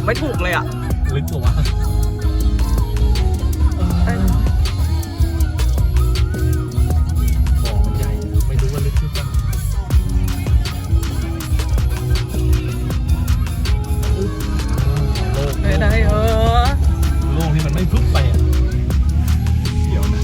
ไม่ถูกเลยอ่ะลึกกว่าบ่อมันใหญ่ไม่รู้ว่าลึกหรือเปล่าไม่ได้โลกนี่มันไม่พึ่งไปอ่ะเดี๋ยวนะ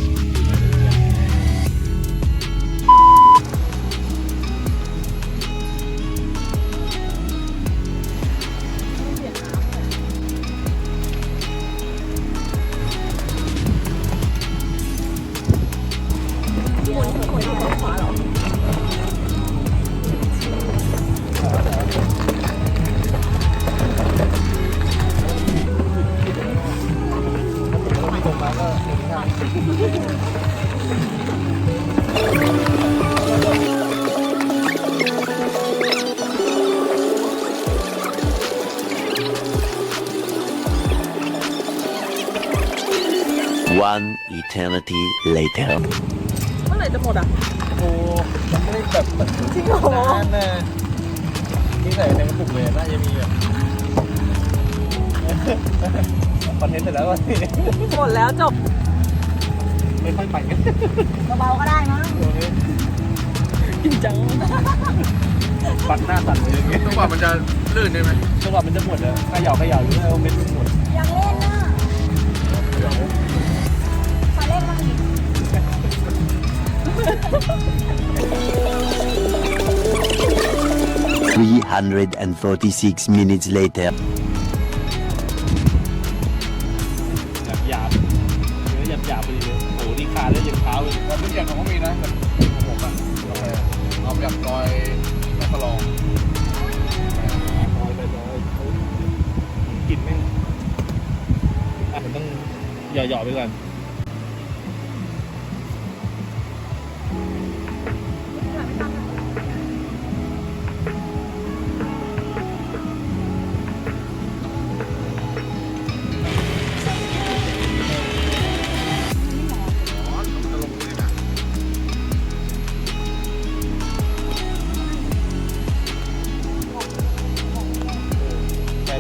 One eternity later เมื่อไหร่จะหมดอ่ะโอ้มันไม่ได้แบบจริงเหรอนานนะนี่ใส่ในกระปุกเลยน่าจะมีแบบคอนเทนต์เสร็จแล้วก็หมดแล้วจบไม่ค่อยไปกันเบาๆก็ได้มั้งจริงจังปัดหน้าตัดเลยอย่างเงี้ยจังหวะมันจะลื่นได้ไหมจังหวะมันจะหมดอะขย่าอยู่แล้วเม็ดมันหมดยังเล่นนะขอเล่นบ้างดิ 346 minutes later หยาบเนื้อหยาบไปเลยโอ้ดีขาเลยยังเท้าเลยแต่ทุกอย่างเขาก็มีนะแบบผมอะเอาแบบรอยประลองรอยไปเลยกลิ่นแม่งมันต้องหย่อๆไปก่อน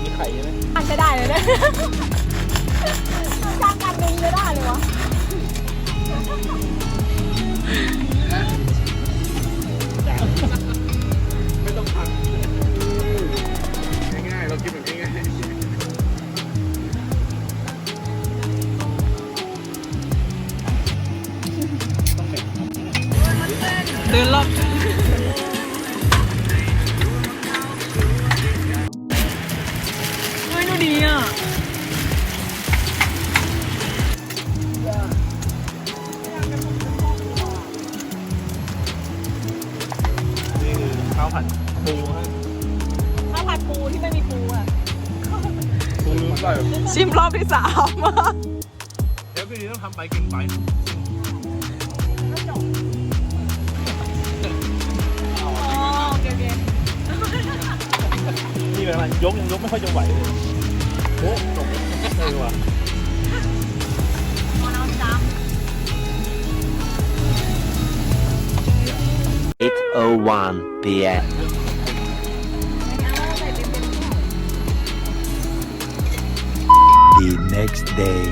มีไข่ใช่ไหมใช้ได้เลยนะสร้างการดึงจะได้เลยวะไม่ต้องพักง่ายๆเรากินแบบง่ายๆต้องเป็นเดินรอบดูดีอ่ะนี่คือข้าวผัดปูฮะข้าวผัดปูที่ไม่มีปูอ่ะปูลืมไปชิมรอบที่3อ่ะเดี๋ยวคืนนี้ต้องทำไปกินไปนี่เป็นอะไรยกยังยกไม่ค่อยจะไหวเลยโอ้จบเลยว่ะ8:01 p.m. The next day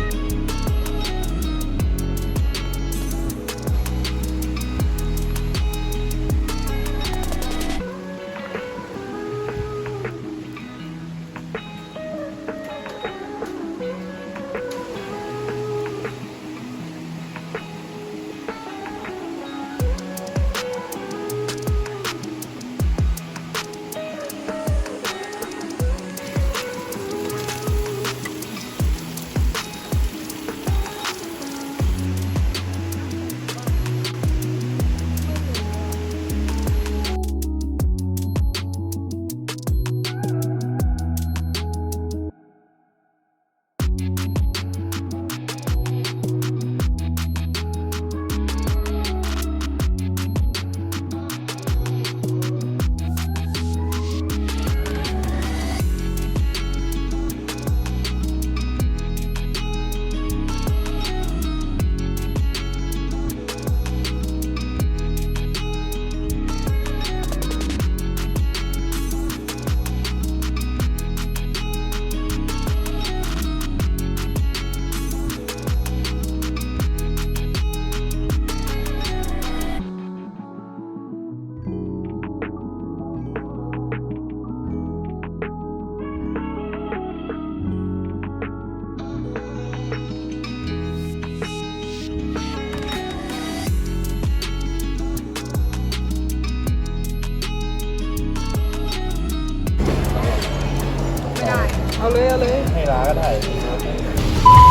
เอาเลยเอาเลย ให้ร้าก็ได้